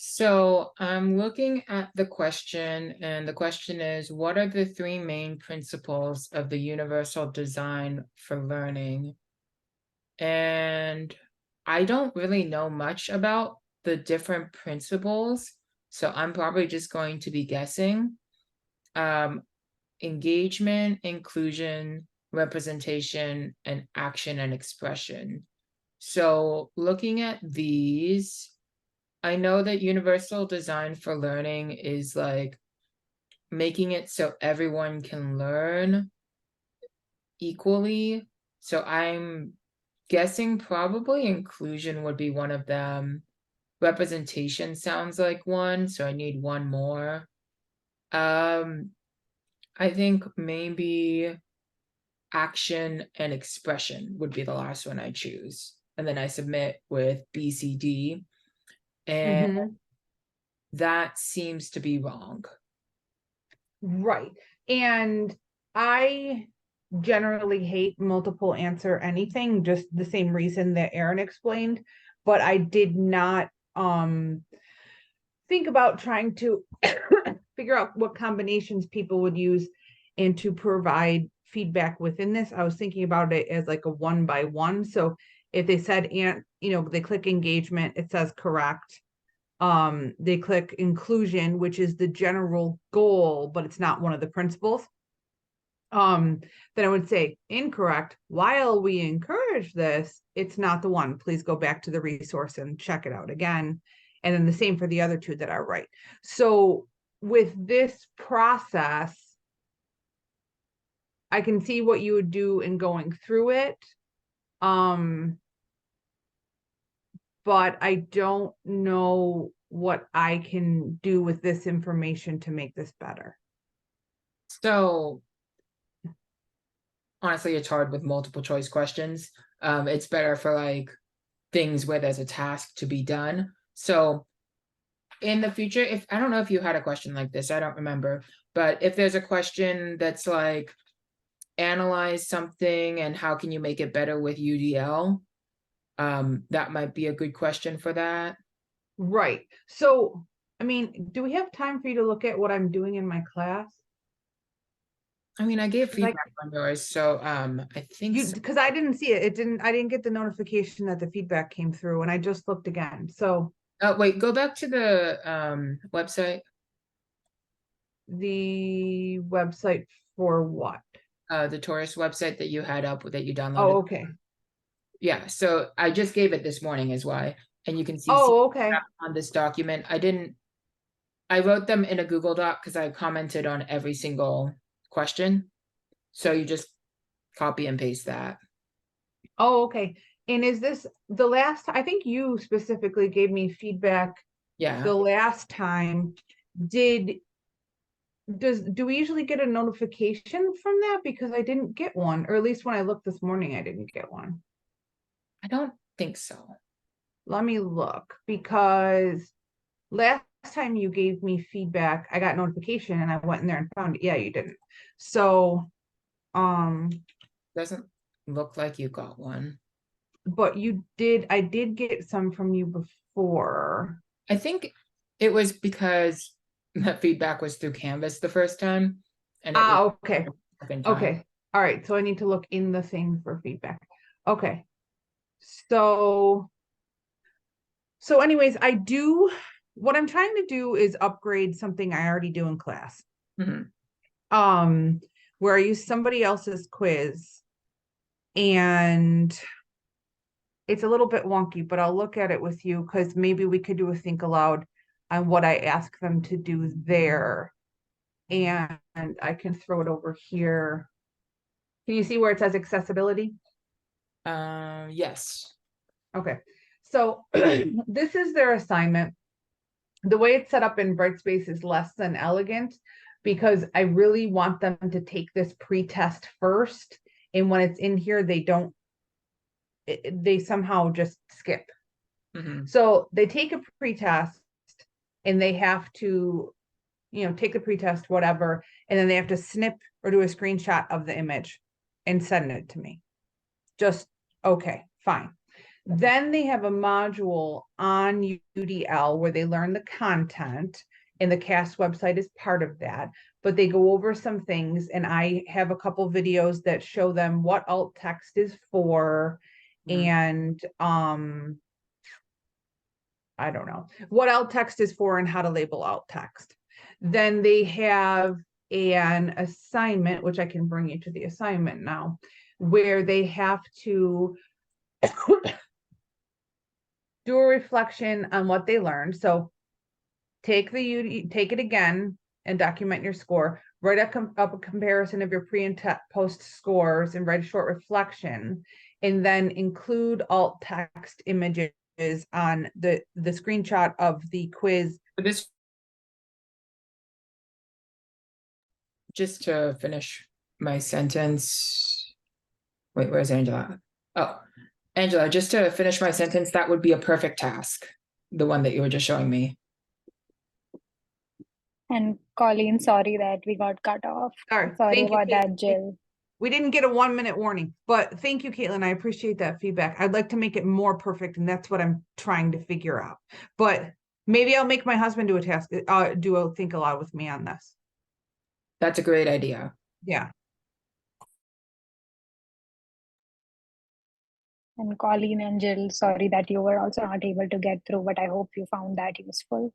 So I'm looking at the question, and the question is, what are the 3 main principles of the universal design for learning? And I don't really know much about the different principles, so I'm probably just going to be guessing. Engagement, inclusion, representation, and action and expression. So looking at these, I know that universal design for learning is like making it so everyone can learn equally. So I'm guessing probably inclusion would be one of them. Representation sounds like one, so I need one more. I think maybe action and expression would be the last one I choose. And then I submit with BCD. And Mhm. that seems to be wrong. Right. And I generally hate multiple answer anything, just the same reason that Aaron explained, but I did not think about trying to figure out what combinations people would use and to provide feedback within this. I was thinking about it as like a 1-by-1. So if they said, and they click engagement, it says correct. They click inclusion, which is the general goal, but it's not one of the principles. Then I would say incorrect. While we encourage this, it's not the one. Please go back to the resource and check it out again. And then the same for the other 2 that are right. So with this process, I can see what you would do in going through it. But I don't know what I can do with this information to make this better. So honestly, it's hard with multiple choice questions. It's better for like things where there's a task to be done. So in the future, if I don't know if you had a question like this, I don't remember, but if there's a question that's like analyze something and how can you make it better with UDL, that might be a good question for that. Right. So, I mean, do we have time for you to look at what I'm doing in my class? I mean, I gave 'Cause I- feedback on yours, so I think so. Because I didn't see it. I didn't get the notification that the feedback came through, and I just looked again. So Wait, go back to the website. the website for what? The Taurus website that you had up that you downloaded. Oh, okay. Yeah, so I just gave it this morning is why. And you can see Oh, okay. on this document. I wrote them in a Google Doc because I commented on every single question. So you just copy and paste that. Oh, okay. And is this the last, I think you specifically gave me feedback Yeah. the last time. Do we usually get a notification from that? Because I didn't get one, or at least when I looked this morning, I didn't get one. I don't think so. Let me look, because last time you gave me feedback, I got notification and I went in there and found it. Yeah, you didn't. So, Doesn't look like you got one. but you did, I did get some from you before. I think it was because the feedback was through Canvas the first time. And it was Okay. the second time. Okay. All right. So I need to look in the thing for feedback. Okay. So anyways, what I'm trying to do is upgrade something I already do in class. Mhm. Where I use somebody else's quiz, and it's a little bit wonky, but I'll look at it with you because maybe we could do a think aloud on what I ask them to do there. And I can throw it over here. Can you see where it says accessibility? Yes. Okay. So this is their assignment. The way it's set up in Brightspace is less than elegant, because I really want them to take this pre-test first. And when it's in here, they don't, they somehow just skip. Mhm. So they take a pre-test and they have to, take the pre-test, whatever, and then they have to snip or do a screenshot of the image and send it to me. Just, okay, fine. Then they have a module on UDL where they learn the content, and the CAST website is part of that, but they go over some things, and I have a couple videos that show them what alt text is for, and I don't know what alt text is for and how to label alt text. Then they have an assignment, which I can bring you to the assignment now, where they have to do a reflection on what they learned. So take it again and document your score. Write up a comparison of your pre and post scores and write a short reflection, and then include alt text images on the screenshot of the quiz. For this, just to finish my sentence. Wait, where's Angela? Oh, Angela, just to finish my sentence, that would be a perfect task. The one that you were just showing me. And Colleen, sorry that we got cut off. Sorry, Sorry thank you, about that, Caitlin. Jill. We didn't get a 1 minute warning, but thank you, Caitlin. I appreciate that feedback. I'd like to make it more perfect, and that's what I'm trying to figure out. But maybe I'll make my husband do a task, think aloud with me on this. That's a great idea. Yeah. And Colleen and Jill, sorry that you were also not able to get through, but I hope you found that useful.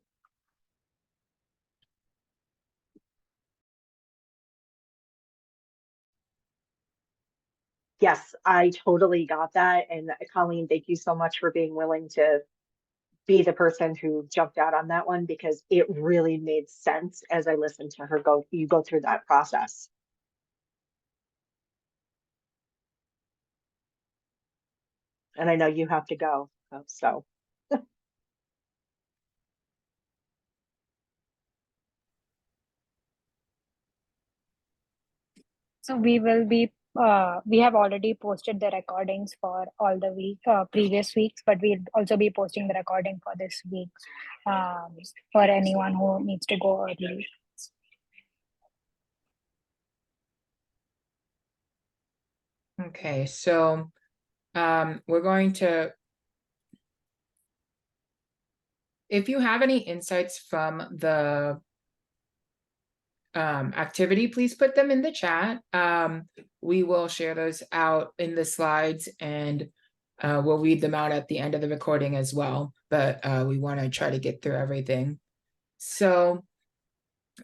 Yes, I totally got that. And Colleen, thank you so much for being willing to be the person who jumped out on that one, because it really made sense as I listened to her go through that process. And I know you have to go, so. So we have already posted the recordings for all the previous weeks, but we'll also be posting the recording for this week for anyone who needs to go early. Okay, so we're going to, if you have any insights from the activity, please put them in the chat. We will share those out in the slides, and we'll read them out at the end of the recording as well, but we want to try to get through everything. So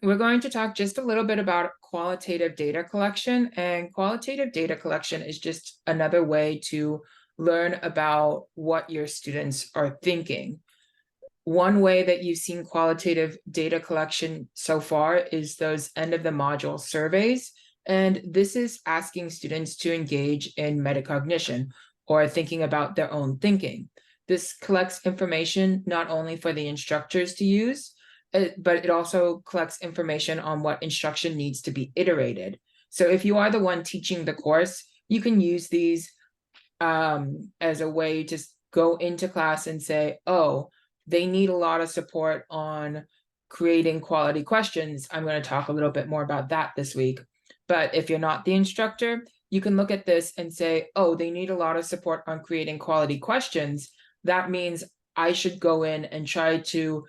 we're going to talk just a little bit about qualitative data collection, and qualitative data collection is just another way to learn about what your students are thinking. One way that you've seen qualitative data collection so far is those end of the module surveys. And this is asking students to engage in metacognition, or thinking about their own thinking. This collects information not only for the instructors to use, but it also collects information on what instruction needs to be iterated. So if you are the one teaching the course, you can use these as a way to go into class and say, oh, they need a lot of support on creating quality questions. I'm going to talk a little bit more about that this week. But if you're not the instructor, you can look at this and say, oh, they need a lot of support on creating quality questions. That means I should go in and try to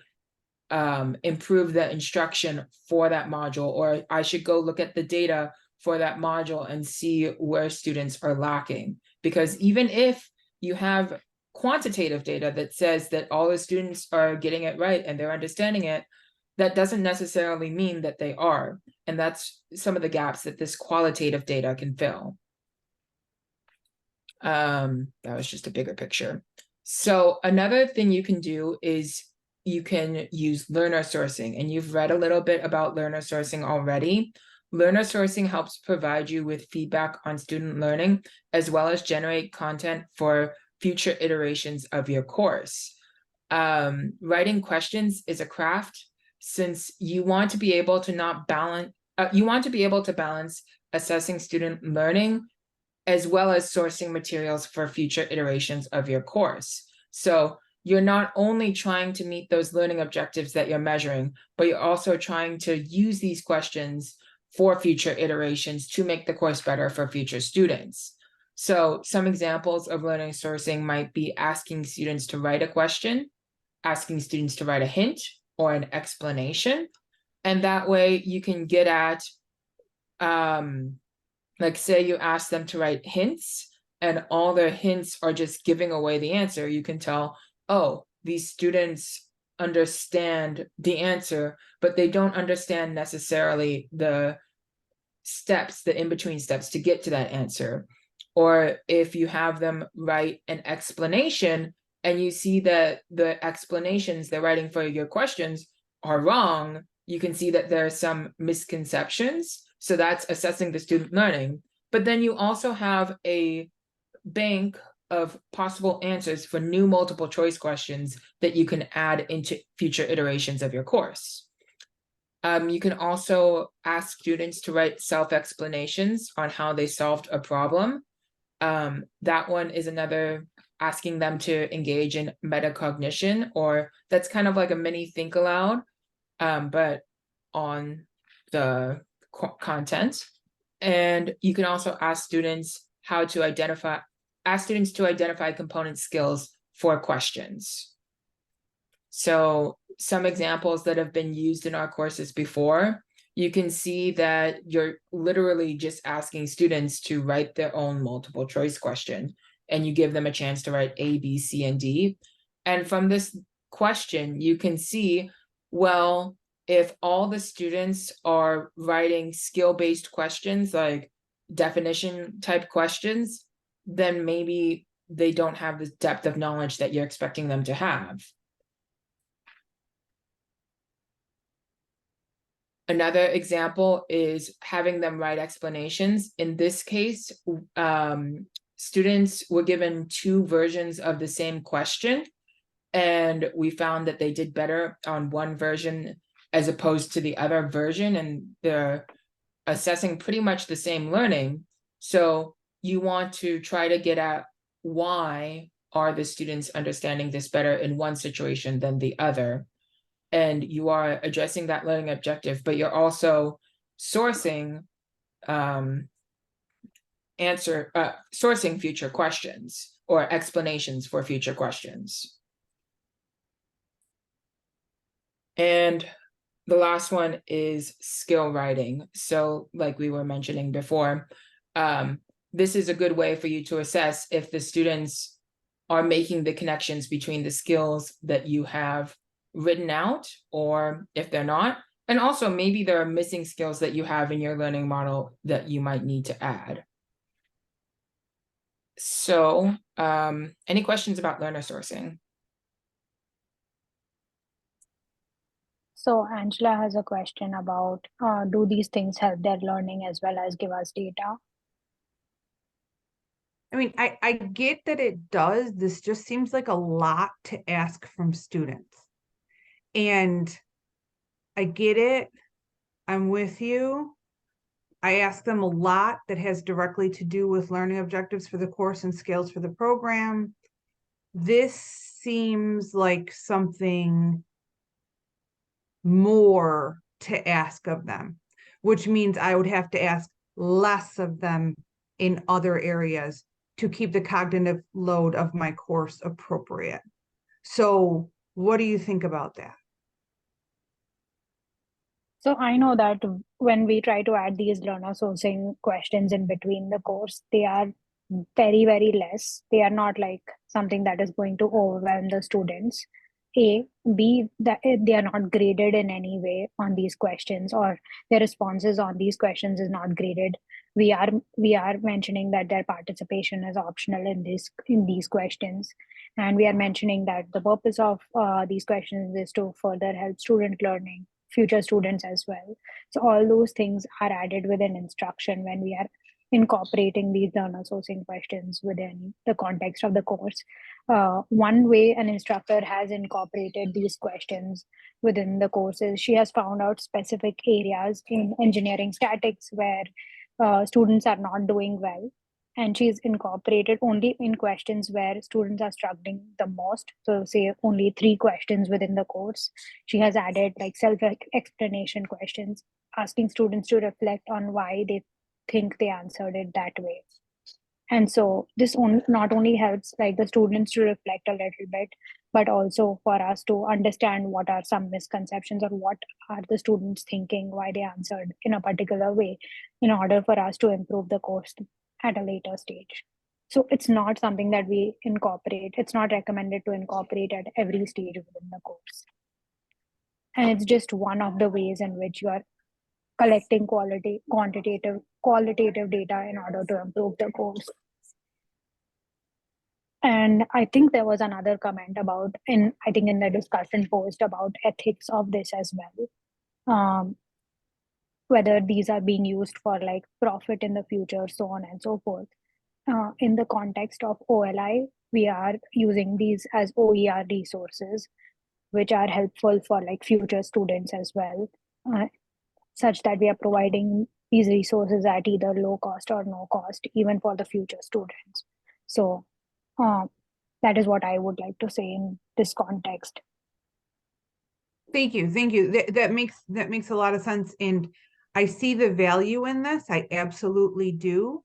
improve the instruction for that module, or I should go look at the data for that module and see where students are lacking. Because even if you have quantitative data that says that all the students are getting it right and they're understanding it, that doesn't necessarily mean that they are. And that's some of the gaps that this qualitative data can fill. That was just a bigger picture. So another thing you can do is you can use learner sourcing, and you've read a little bit about learner sourcing already. Learner sourcing helps provide you with feedback on student learning, as well as generate content for future iterations of your course. Writing questions is a craft. since you want to be able to you want to be able to balance assessing student learning as well as sourcing materials for future iterations of your course. So you're not only trying to meet those learning objectives that you're measuring, but you're also trying to use these questions for future iterations to make the course better for future students. So some examples of learning sourcing might be asking students to write a question, asking students to write a hint or an explanation. And that way you can get at, like say you ask them to write hints and all their hints are just giving away the answer. You can tell, oh, these students understand the answer, but they don't understand necessarily the steps, the in-between steps to get to that answer. Or if you have them write an explanation and you see that the explanations they're writing for your questions are wrong, you can see that there are some misconceptions. So that's assessing the student learning. But then you also have a bank of possible answers for new multiple choice questions that you can add into future iterations of your course. You can also ask students to write self-explanations on how they solved a problem. That one is another, asking them to engage in metacognition, or that's kind of like a mini think aloud, but on the content. And you can also ask students to identify component skills for questions. So some examples that have been used in our courses before, you can see that you're literally just asking students to write their own multiple choice question, and you give them a chance to write A, B, C, and D. And from this question, you can see, well, if all the students are writing skill-based questions, like definition type questions, then maybe they don't have the depth of knowledge that you're expecting them to have. Another example is having them write explanations. In this case, students were given 2 versions of the same question, and we found that they did better on one version as opposed to the other version, and they're assessing pretty much the same learning. So you want to try to get at why are the students understanding this better in one situation than the other. And you are addressing that learning objective, but you're also sourcing sourcing future questions or explanations for future questions. And the last one is skill writing. So like we were mentioning before, this is a good way for you to assess if the students are making the connections between the skills that you have written out, or if they're not. And also maybe there are missing skills that you have in your learning model that you might need to add. So any questions about learner sourcing? So Angela has a question about, do these things help their learning as well as give us data? I mean, I get that it does. This just seems like a lot to ask from students. And I get it. I'm with you. I ask them a lot that has directly to do with learning objectives for the course and skills for the program. This seems like something more to ask of them, which means I would have to ask less of them in other areas to keep the cognitive load of my course appropriate. So what do you think about that? So I know that when we try to add these learner sourcing questions in between the course, they are very, very less. They are not like something that is going to overwhelm the students. A, B, that they are not graded in any way on these questions, or their responses on these questions is not graded. We are mentioning that their participation is optional in these questions, and we are mentioning that the purpose of these questions is to further help student learning, future students as well. So all those things are added within instruction when we are incorporating these learner sourcing questions within the context of the course. one way an instructor has incorporated these questions within the courses, she has found out specific areas in engineering statics where students are not doing well. And she's incorporated only in questions where students are struggling the most. So, say only 3 questions within the course. She has added like self-explanation questions, asking students to reflect on why they think they answered it that way. And so this not only helps like the students to reflect a little bit, but also for us to understand what are some misconceptions or what are the students thinking, why they answered in a particular way, in order for us to improve the course at a later stage. So it's not something that we incorporate. It's not recommended to incorporate at every stage within the course. And it's just one of the ways in which you are collecting qualitative data in order to improve the course. And I think there was another comment about in the discussion post about ethics of this as well. Whether these are being used for like profit in the future, so on and so forth. In the context of OLI, we are using these as OER resources, which are helpful for like future students as well, such that we are providing these resources at either low cost or no cost, even for the future students. So that is what I would like to say in this context. Thank you. That makes a lot of sense, and I see the value in this. I absolutely do.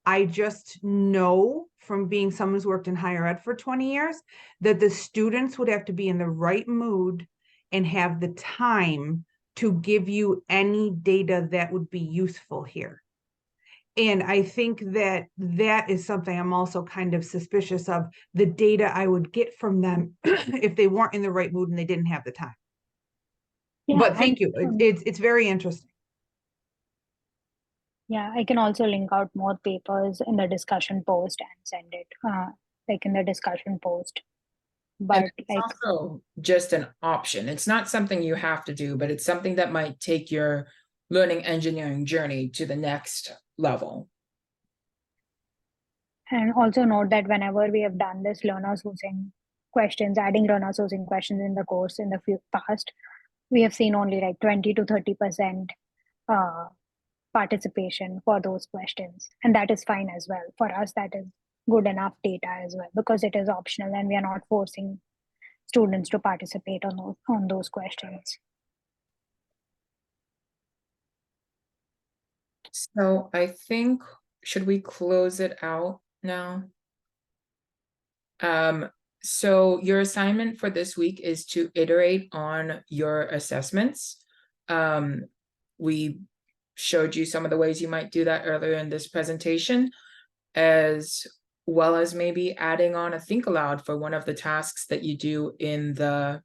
I just know from being someone who's worked in higher ed for 20 years that the students would have to be in the right mood and have the time to give you any data that would be useful here. And I think that is something I'm also kind of suspicious of, the data I would get from them if they weren't in the right mood and they didn't have the time. Yeah, but thank you. It's very interesting. Yeah, I can also link out more papers in the discussion post and send it like in the discussion post. But And it's like also just an option. It's not something you have to do, but it's something that might take your learning engineering journey to the next level. And also note that whenever we have done this learner sourcing questions, adding learner sourcing questions in the course in the past, we have seen only like 20 to 30% participation for those questions. And that is fine as well. For us, that is good enough data as well, because it is optional and we are not forcing students to participate on those questions. So I think, should we close it out now? So your assignment for this week is to iterate on your assessments. We showed you some of the ways you might do that earlier in this presentation, as well as maybe adding on a think aloud for one of the tasks that you do in the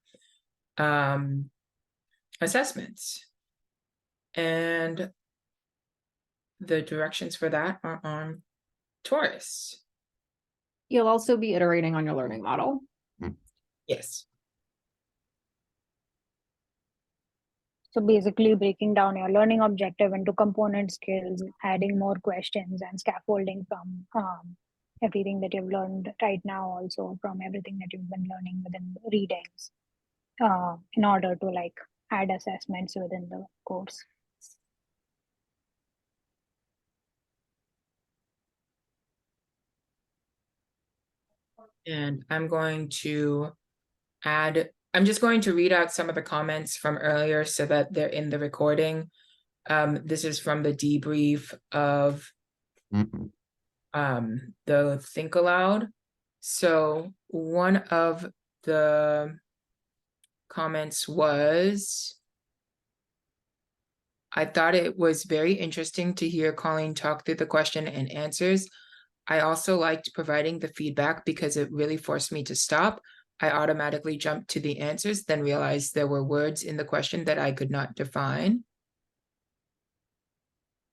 assessments. And the directions for that are on Taurus. You'll also be iterating on your learning model. Yes. So basically breaking down your learning objective into component skills, adding more questions and scaffolding from everything that you've learned right now, also from everything that you've been learning within readings, in order to like add assessments within the course. And I'm going to I'm just going to read out some of the comments from earlier so that they're in the recording. This is from the debrief of the Think Aloud. So one of the comments was, I thought it was very interesting to hear Colleen talk through the question and answers. I also liked providing the feedback because it really forced me to stop. I automatically jumped to the answers, then realized there were words in the question that I could not define.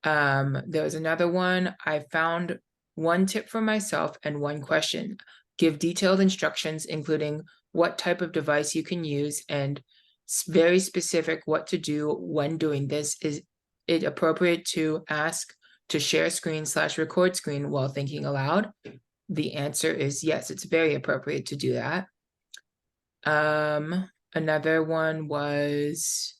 There was another one. I found one tip for myself and one question. Give detailed instructions, including what type of device you can use and very specific what to do when doing this. Is it appropriate to ask to share screen / record screen while thinking aloud? the answer is yes, it's very appropriate to do that. Another one was,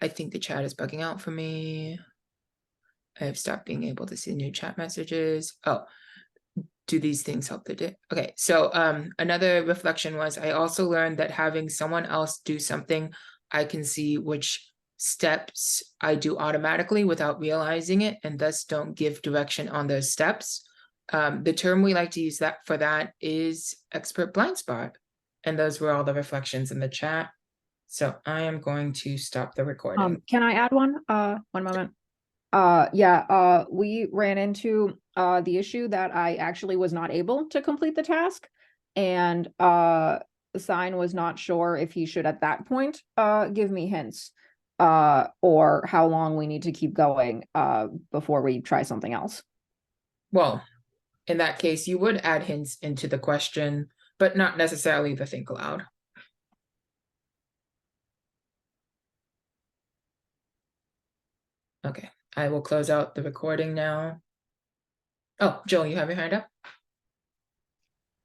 I think the chat is bugging out for me. I have stopped being able to see new chat messages. Oh, do these things help the day? Okay, so another reflection was, I also learned that having someone else do something, I can see which steps I do automatically without realizing it, and thus don't give direction on those steps. The term we like to use that for that is expert blind spot. And those were all the reflections in the chat. So I am going to stop the recording. Can I add one? One moment. We ran into the issue that I actually was not able to complete the task, and Sign was not sure if he should at that point give me hints or how long we need to keep going before we try something else. Well, in that case, you would add hints into the question, but not necessarily the think aloud. Okay, I will close out the recording now. Oh, Joel, you have your hand up?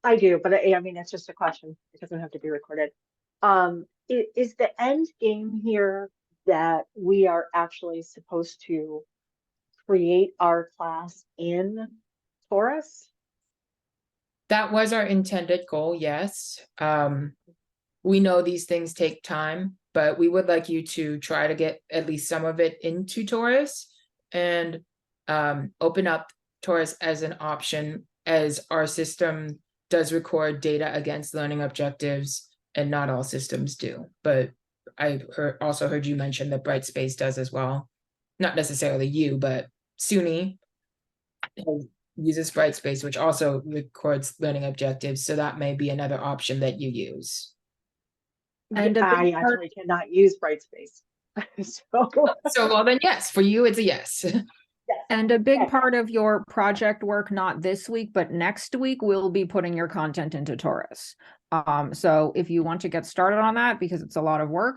I do, but I mean, it's just a question. It doesn't have to be recorded. Is the end game here that we are actually supposed to create our class in Taurus? That was our intended goal, yes. We know these things take time, but we would like you to try to get at least some of it into Taurus and open up Taurus as an option, as our system does record data against learning objectives, and not all systems do. But I also heard you mention that Brightspace does as well. Not necessarily you, but SUNY uses Brightspace, which also records learning objectives. So that may be another option that you use. And I actually cannot use Brightspace. So well then yes, for you it's a yes. And a big part of your project work, not this week, but next week, will be putting your content into Taurus. So if you want to get started on that, because it's a lot of work,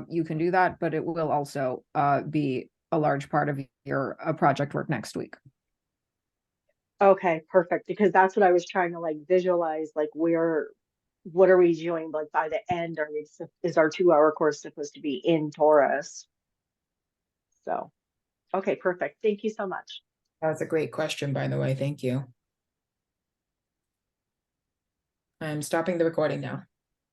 you can do that, but it will also be a large part of your project work next week. Okay, perfect. Because that's what I was trying to like visualize, like what are we doing? Like by the end, is our 2-hour course supposed to be in Taurus? So, okay, perfect. Thank you so much. That was a great question, by the way. Thank you. I'm stopping the recording now.